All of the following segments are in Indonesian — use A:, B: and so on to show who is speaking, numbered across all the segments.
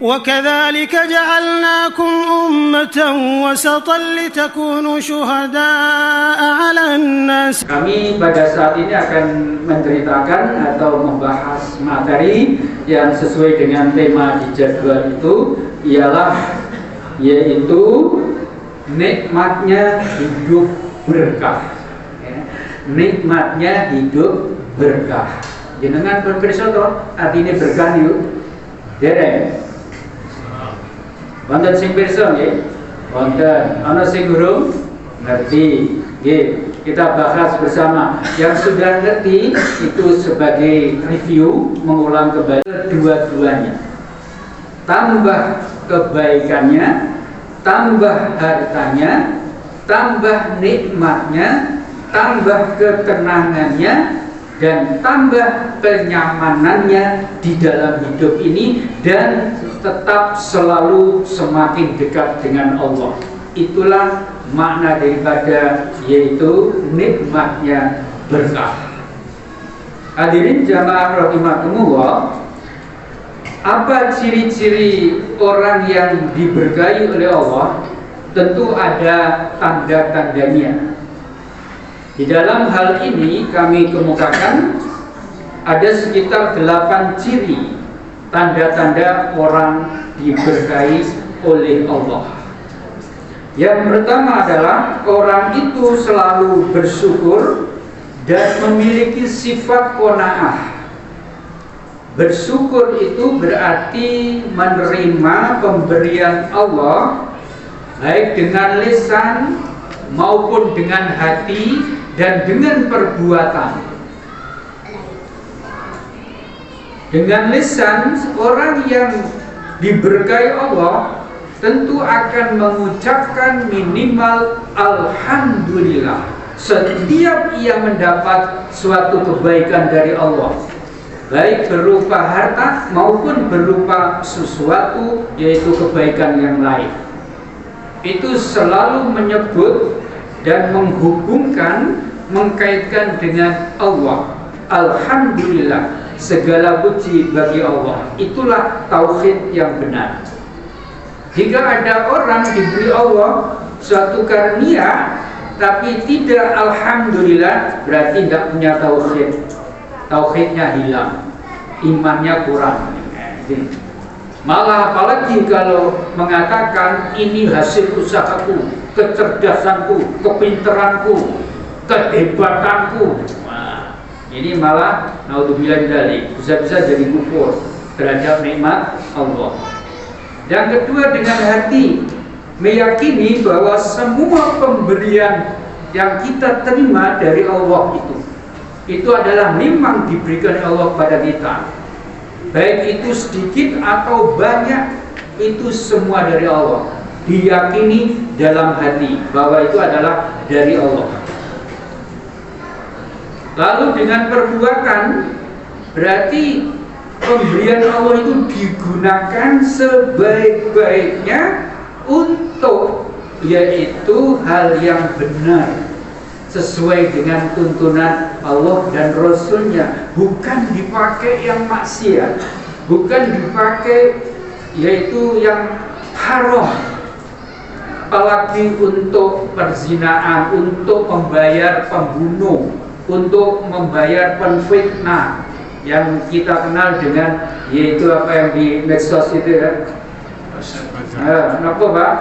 A: وكذلك جعلناكم أمة وسطا لتكونوا شهداء على الناس.
B: Kami pada saat ini akan menceritakan atau membahas materi yang sesuai dengan tema di jadwal itu, yaitu nikmatnya hidup berkah. Nikmatnya hidup berkah. Jenengan berpikir toh artinya berkah yuk. Dereng. Wonten sing pirsa nggih? Wonten. Ana sing urung ngerti. Nggih, kita bahas bersama. Yang sudah ngerti itu sebagai review, mengulang kembali kedua-duanya. Tambah kebaikannya, tambah hartanya, tambah nikmatnya, tambah ketenangannya, dan tambah kenyamanannya di dalam hidup ini, dan tetap selalu semakin dekat dengan Allah. Itulah makna daripada yaitu nikmatnya berkah. Hadirin jamaah rahimakumullah, apa ciri-ciri orang yang diberkahi oleh Allah? Tentu ada tanda-tandanya. Di dalam hal ini kami kemukakan ada sekitar 8 ciri tanda-tanda orang diberkahi oleh Allah. Yang pertama adalah orang itu selalu bersyukur dan memiliki sifat qanaah. Bersyukur itu berarti menerima pemberian Allah baik dengan lisan maupun dengan hati dan dengan perbuatan. Dengan lisan, orang yang diberkahi Allah tentu akan mengucapkan minimal alhamdulillah setiap ia mendapat suatu kebaikan dari Allah, baik berupa harta maupun berupa sesuatu yaitu kebaikan yang lain. Itu selalu menyebut dan menghubungkan, mengkaitkan dengan Allah. Alhamdulillah, segala puji bagi Allah. Itulah tauhid yang benar. Jika ada orang diberi Allah suatu karunia tapi tidak alhamdulillah, berarti tidak punya tauhid. Tauhidnya hilang, imannya kurang. Malah apalagi kalau mengatakan ini hasil usahaku, kecerdasanku, kepinteranku, kehebatanku. Nah, ini malah naudzubillah dzalik, bisa-bisa jadi kufur terhadap nikmat Allah. Yang kedua, dengan hati meyakini bahwa semua pemberian yang kita terima dari Allah itu adalah memang diberikan Allah pada kita. Baik itu sedikit atau banyak, itu semua dari Allah. Diyakini dalam hati bahwa itu adalah dari Allah. Lalu dengan perbuatan, berarti pemberian Allah itu digunakan sebaik-baiknya untuk yaitu hal yang benar, sesuai dengan tuntunan Allah dan Rasulnya, bukan dipakai yang maksiat, bukan dipakai yaitu yang haram, apalagi untuk perzinaan, untuk membayar pembunuh, untuk membayar penfitnah yang kita kenal dengan yaitu apa yang di medsos itu ya. Kenapa Pak?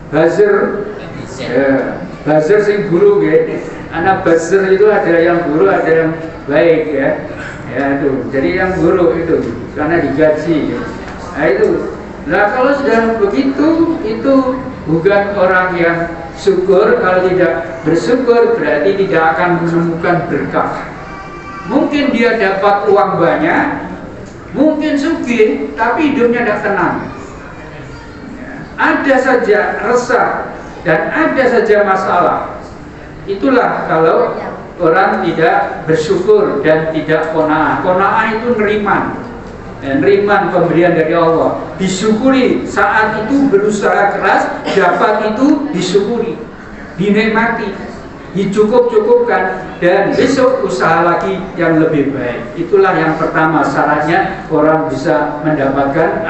B: Buzzer. Buzzer sing guru ya. Anak buzzer itu ada yang guru, ada yang baik ya. Ya itu. Jadi yang guru itu karena digaji. Ya. Nah itu. Nah kalau sudah begitu, itu bukan orang yang syukur. Kalau tidak bersyukur berarti tidak akan menemukan berkah. Mungkin dia dapat uang banyak, mungkin sugih, tapi hidupnya tidak tenang. Ada saja resah dan ada saja masalah. Itulah kalau orang tidak bersyukur dan tidak qanaah. Qanaah itu neriman. Neriman pemberian dari Allah. Disyukuri saat itu berusaha keras, dapat itu disyukuri, dinikmati. dicukup-cukupkan, dan besok usaha lagi yang lebih baik. Itulah yang pertama syaratnya orang bisa mendapatkan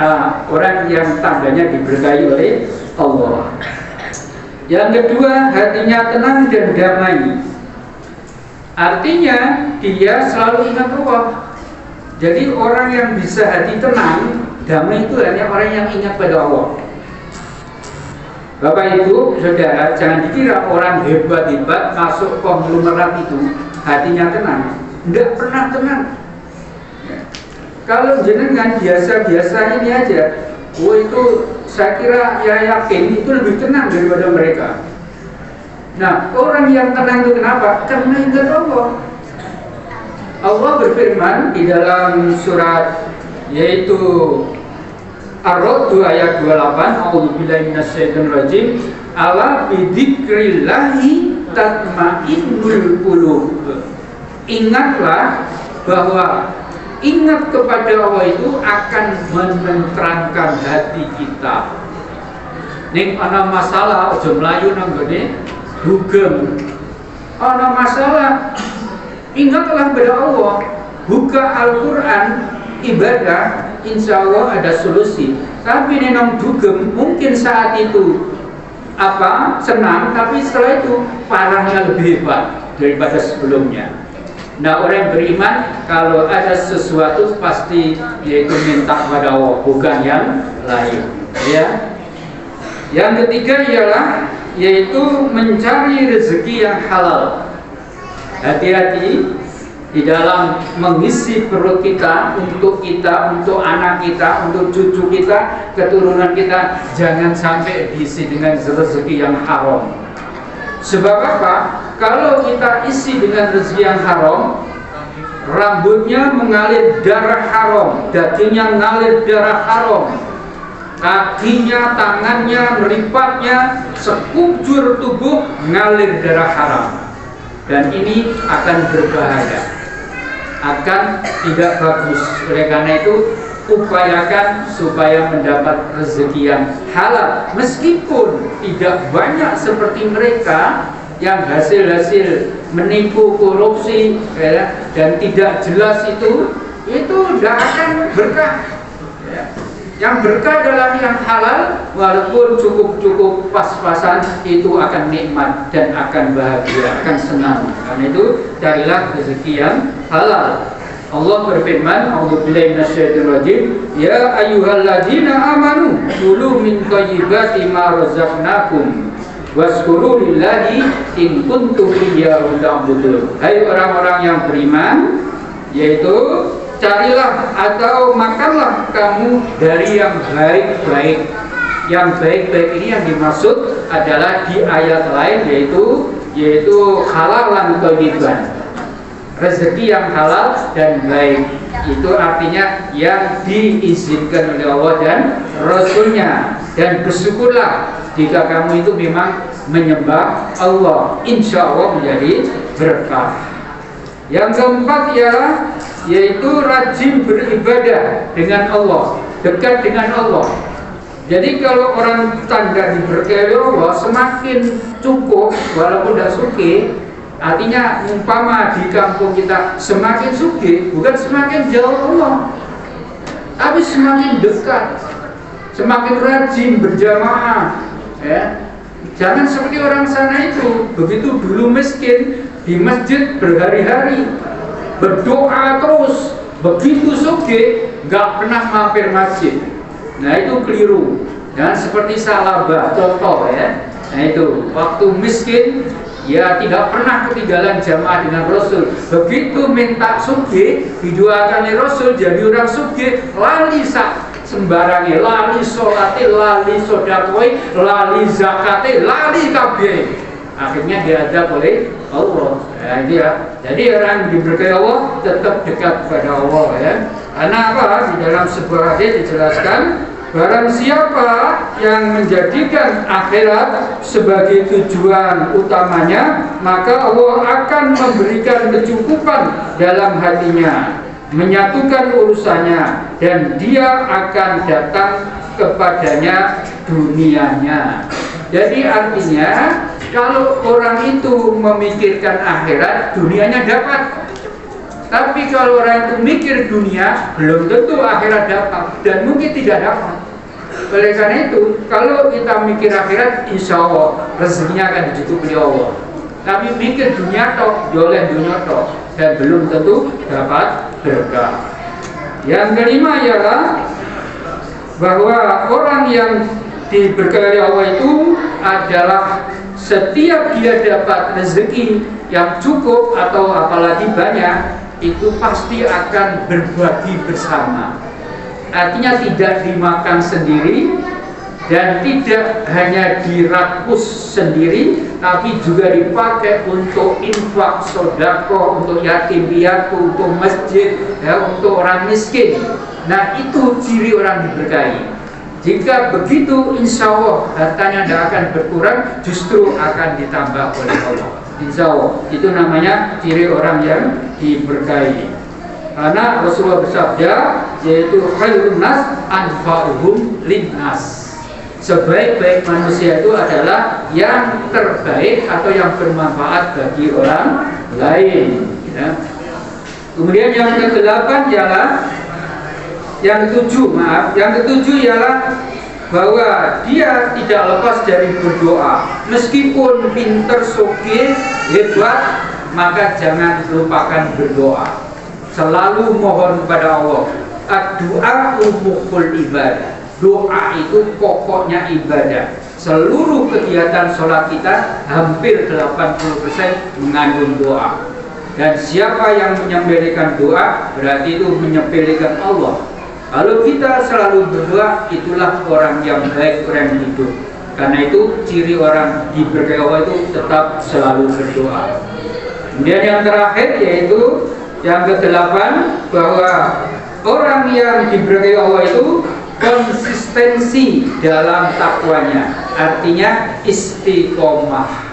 B: orang yang tangganya diberkahi oleh Allah. Yang kedua, hatinya tenang dan damai. Artinya dia selalu ingat Allah. Jadi orang yang bisa hati tenang, damai itu hanya orang yang ingat pada Allah. Bapak Ibu, Saudara, jangan dikira orang hebat-hebat masuk konglomerat itu hatinya tenang. Tidak pernah tenang. Kalau jenengan biasa-biasa ini aja, itu saya kira ya yakin itu lebih tenang daripada mereka. Nah, orang yang tenang itu kenapa? Karena ingat Allah. Allah berfirman di dalam surat yaitu Ar-Ra'd ayat 28, A'udzubillahi minasyaitonir rajim, ala bidzikrillahi tatmainnul qulub. Ingatlah bahwa ingat kepada Allah itu akan menenteramkan hati kita. Ning ana masalah aja mlayu nang gone dugem. Ana masalah, ingatlah pada Allah, buka Al-Qur'an, ibadah, insya Allah ada solusi. Tapi nenong dugem mungkin saat itu senang, tapi setelah itu parahnya lebih hebat daripada sebelumnya. Nah, orang yang beriman kalau ada sesuatu pasti yaitu minta pada Allah, bukan yang lain. Ya. Yang ketiga ialah yaitu mencari rezeki yang halal. Hati-hati di dalam mengisi perut kita, untuk anak kita, untuk cucu kita, keturunan kita, jangan sampai diisi dengan rezeki yang haram. Sebab apa? Kalau kita isi dengan rezeki yang haram, rambutnya mengalir darah haram, dagingnya mengalir darah haram, kakinya, tangannya, meripatnya, sekujur tubuh mengalir darah haram. Dan ini akan berbahaya, akan tidak bagus. Oleh karena itu upayakan supaya mendapat rezeki yang halal, meskipun tidak banyak seperti mereka yang hasil-hasil menipu, korupsi, ya, dan tidak jelas itu tidak akan berkah. Ya. Yang berkah adalah yang halal, walaupun cukup pas-pasan, itu akan nikmat dan akan bahagia, akan senang. Karena itu carilah rezeki yang halal. Allah berfirman, A'udzubillahi minasyaitonir rajim, ya ayyuhalladzina amanu kulu min thayyibati ma razaqnakum washkuru lillahi in kuntum iyyahu ta'budun. Hai orang-orang yang beriman, yaitu carilah atau makanlah kamu dari yang baik-baik. Yang baik-baik ini yang dimaksud adalah di ayat lain yaitu halalan thayyiban. Rezeki yang halal dan baik, itu artinya yang diizinkan oleh Allah dan Rasulnya. Dan bersyukurlah jika kamu itu memang menyembah Allah, insya Allah menjadi berkah. Yang keempat ialah yaitu rajin beribadah dengan Allah, dekat dengan Allah. Jadi kalau orang tanda diberkahi Allah, semakin cukup walaupun tidak sugih. Artinya umpama di kampung kita semakin sugih, bukan semakin jauh Allah, tapi semakin dekat, semakin rajin berjamaah. Ya. Jangan seperti orang sana itu, begitu dulu miskin di masjid berhari-hari, berdoa terus, begitu sugih nggak pernah mampir masjid. Nah itu keliru. Jangan seperti Salabah, contoh ya. Nah itu waktu miskin, ya tidak pernah ketinggalan jamaah dengan Rasul. Begitu minta sugih, didoakan oleh Rasul, jadi orang sugih, lali sembarangnya, lali sholate, lali sodakoi, lali zakate, lali kabeh. Akhirnya diadab oleh Allah. Ya, itu ya. Jadi orang diberkahi Allah tetap dekat pada Allah ya. Karena apa? Di dalam sebuah hadis dijelaskan, barang siapa yang menjadikan akhirat sebagai tujuan utamanya, maka Allah akan memberikan kecukupan dalam hatinya, menyatukan urusannya, dan dia akan datang kepadanya dunianya. Jadi artinya kalau orang itu memikirkan akhirat, dunianya dapat. Tapi kalau orang itu mikir dunia, belum tentu akhirat dapat dan mungkin tidak dapat. Oleh karena itu, kalau kita mikir akhirat, insya Allah rezekinya akan dicukupi Allah. Tapi mikir dunia toh, jualan dunia toh, dan belum tentu dapat berkah. Yang kelima ialah bahwa orang yang diberkahi Allah itu adalah setiap dia dapat rezeki yang cukup atau apalagi banyak, itu pasti akan berbagi bersama. Artinya tidak dimakan sendiri dan tidak hanya dirakus sendiri, tapi juga dipakai untuk infak, sedekah, untuk yatim piatu, untuk masjid, ya, untuk orang miskin. Nah, itu ciri orang diberkahi. Jika begitu, insya Allah hartanya tidak akan berkurang, justru akan ditambah oleh Allah. Insya Allah, itu namanya ciri orang yang diberkahi. Karena Rasulullah bersabda, yaitu khairun nas anfa'uhum linnas. Sebaik-baik manusia itu adalah yang terbaik atau yang bermanfaat bagi orang lain. Ya. Kemudian yang ke-8 ialah yang ketujuh ialah bahwa dia tidak lepas dari berdoa. Meskipun pinter, sugih, hebat, maka jangan lupakan berdoa. Selalu mohon kepada Allah. Ad-du'a mukhul ibadah. Doa itu pokoknya ibadah. Seluruh kegiatan sholat kita hampir 80% mengandung doa. Dan siapa yang menyepelekan doa, berarti itu menyepelekan Allah. Kalau kita selalu berdoa, itulah orang yang baik, orang yang hidup. Karena itu ciri orang diberkahi Allah itu tetap selalu berdoa. Kemudian yang terakhir yaitu yang ke-8, bahwa orang yang diberkahi Allah itu konsistensi dalam takwanya. Artinya istiqomah.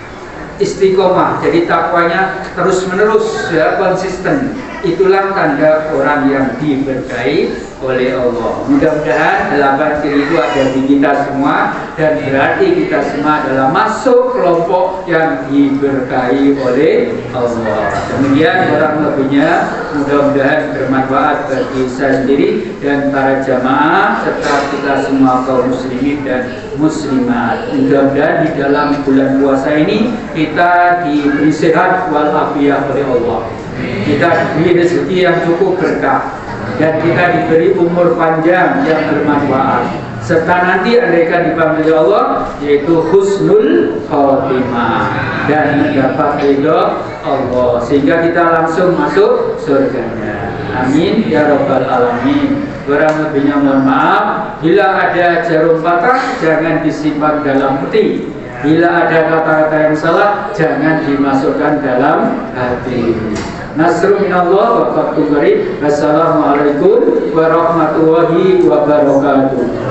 B: Jadi takwanya terus menerus, ya, konsisten. Itulah tanda orang yang diberkahi oleh Allah. Mudah-mudahan 8 ciri itu ada di kita semua, dan berarti kita semua adalah masuk kelompok yang diberkahi oleh Allah. Kemudian kurang lebihnya mudah-mudahan bermanfaat bagi saya sendiri dan para jamaah serta kita semua kaum muslimin dan muslimat. Mudah-mudahan di dalam bulan puasa ini kita diberi sehat walafiat oleh Allah. Kita diberi rezeki yang cukup berkah, dan kita diberi umur panjang yang bermanfaat, serta nanti andaikan dipanggil Allah yaitu husnul khotimah dan mendapat ridho Allah, sehingga kita langsung masuk surganya. Amin ya rabbal alamin. Kurang lebihnya mohon maaf. Bila ada jarum patah, jangan disimpan dalam peti. Bila ada kata-kata yang salah, jangan dimasukkan dalam hati. Nasrul minallah wa fathul qarib. Wassalamualaikum warahmatullahi wabarakatuh.